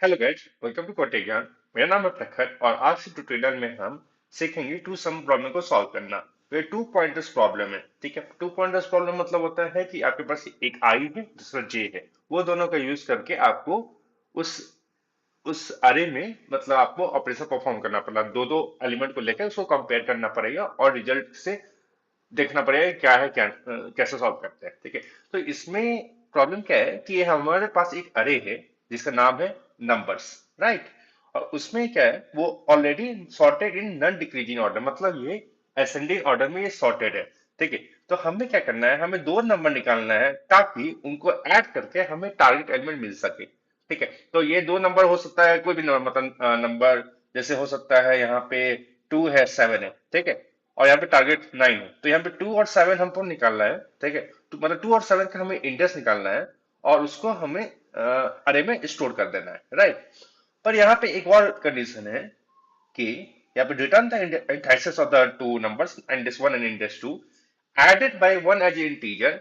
Hello guys, welcome to कोटे ज्ञान। मेरा नाम है प्रखर और आज के ट्यूटोरियल में हम सीखेंगे टू सम प्रॉब्लम को सॉल्व करना। तो ये टू पॉइंटर्स प्रॉब्लम है, ठीक है। टू पॉइंटर्स प्रॉब्लम मतलब होता है कि आपके पास एक आई है, दूसरा जे है। वो दोनों का यूज करके आपको उस उस अरे में मतलब आपको ऑपरेशन परफॉर्म करना पड़ेगा। दो दो एलिमेंट को लेकर उसको कंपेयर करना पड़ेगा और रिजल्ट से देखना पड़ेगा क्या है, क्या कैसे सॉल्व करते हैं, ठीक है। तो इसमें प्रॉब्लम क्या है कि ये हमारे पास एक अरे है जिसका नाम है नंबर्स, राइट। और उसमें क्या है, वो already sorted in non decreasing order, मतलब ये असेंडिंग ऑर्डर में ये सॉर्टेड है, ठीक है। तो हमें क्या करना है, हमें दो नंबर निकालना है ताकि उनको ऐड करके हमें टारगेट एलिमेंट मिल सके, ठीक है। तो ये दो नंबर हो सकता है, कोई भी नंबर, मतलब नंबर जैसे हो सकता है यहाँ पे 2 है, 7 है, ठीक है। और यहाँ पे टारगेट 9 है, तो यहाँ पे 2 और 7 हमको निकालना है, ठीक है। तो मतलब 2 और 7 का हमें इंडेक्स निकालना है और उसको हमें अरे में स्टोर कर देना है, राइट। पर यहाँ पे एक और कंडीशन है कि यहाँ पे return the indexes of the two numbers, index 1 and index 2, added by 1 as integer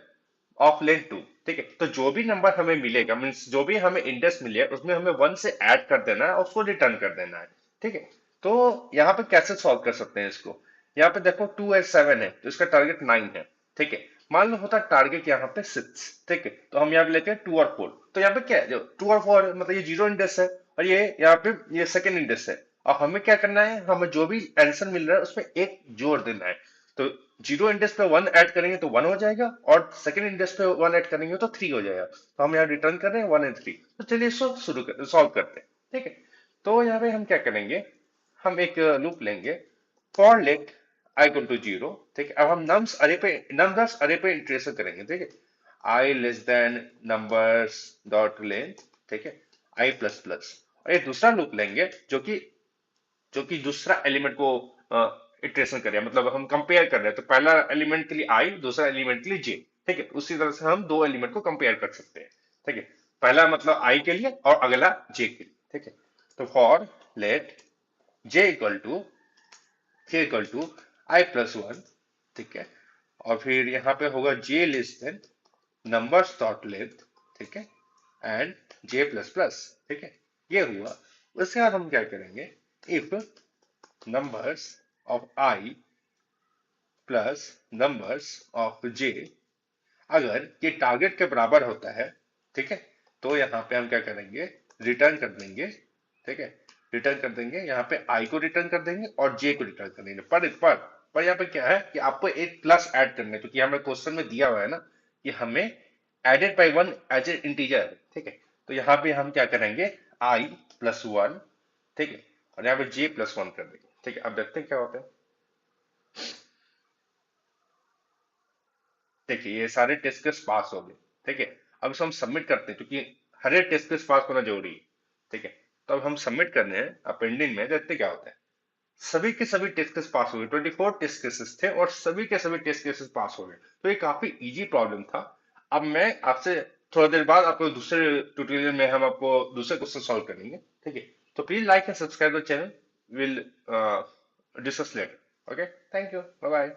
of length 2, ठीक है। तो जो भी नंबर हमें मिलेगा, मीन्स जो भी हमें इंडेक्स मिले उसमें हमें 1 से ऐड कर देना है और उसको रिटर्न कर देना है, ठीक है। तो यहाँ पे कैसे सॉल्व कर सकते हैं इसको। यहाँ पे देखो 2 और 7 है तो इसका टारगेट 9 है, ठीक है। मान लो होता टारगेट यहाँ पे 6, ठीक है। तो हम यहाँ पे लेते हैं 2 और 4। तो यहाँ पे क्या है, जो 2 और 4 मतलब ये जीरो इंडेक्स है और ये यहाँ पे ये सेकंड इंडेक्स है। और हमें क्या करना है, हमें जो भी आंसर मिल रहा है उसमें एक जोड़ देना है। तो जीरो इंडेक्स पे 1 ऐड करेंगे तो 1 हो जाएगा और सेकंड इंडेक्स पे 1 ऐड करेंगे तो 3 हो जाएगा। तो हम यहाँ रिटर्न कर रहे हैं 1 और 3। तो चलिए इसको सॉल्व करते हैं, ठीक है। तो यहाँ पे हम क्या करेंगे, हम एक लूप लेंगे, for let i equal to 0, ठीक है। अब हम नंबर्स अरे पे इंटरेक्शन करेंगे, ठीक है। I less than numbers dot length, ठीक है, आई प्लस प्लस। और एक दूसरा लूप लेंगे जो कि दूसरा एलिमेंट को इटरेशन कर रहे हैं, मतलब हम कंपेयर कर रहे हैं। तो पहला एलिमेंट के लिए आई, दूसरा एलिमेंट के लिए जे, ठीक है। उसी तरह से हम दो एलिमेंट को कंपेयर कर सकते हैं, ठीक है। पहला मतलब आई के लिए और अगला जे के लिए, ठीक है। तो for let j equal to i plus 1, ठीक है। और फिर यहाँ पे होगा j less than numbers dot length, ठीक है, एंड जे प्लस प्लस, ठीक है। ये हुआ। उसके बाद हम क्या करेंगे, if numbers of I plus numbers of j, अगर ये टारगेट के बराबर होता है, ठीक है, तो यहाँ पे हम क्या करेंगे, रिटर्न कर देंगे, ठीक है। रिटर्न कर देंगे, यहाँ पे आई को रिटर्न कर देंगे और जे को रिटर्न कर देंगे। पर यहाँ पे क्या है कि आपको एक प्लस ऐड करना है, क्योंकि हमें क्वेश्चन में दिया हुआ है ना कि हमें added by 1 as a integer, ठीक है। तो यहाँ पे हम क्या करेंगे, आई प्लस 1, ठीक है, और यहाँ पे जे प्लस 1 कर देंगे, ठीक है। अब देखते हैं क्या होता है। देखिए ये सारे टेस्ट केस पास हो गए, ठीक है। अब इसको हम सबमिट करते हैं क्योंकि हर एक टेस्ट केस पास होना जरूरी है, ठीक है। तो अब हम सबमिट करने हैं, अब पेंडिंग में देखते क्या होता है। सभी के सभी टेस्ट केस पास हो गए, 24 टेस्ट केसेस थे और सभी के सभी टेस्ट केसेस पास हो गए। तो ये काफी इजी प्रॉब्लम था। अब मैं आपसे थोड़ा देर बाद आपको दूसरे ट्यूटोरियल में हम आपको दूसरे क्वेश्चन सॉल्व करेंगे, ठीक है। तो please like and subscribe the channel, will discuss later. Okay, thank you, bye bye.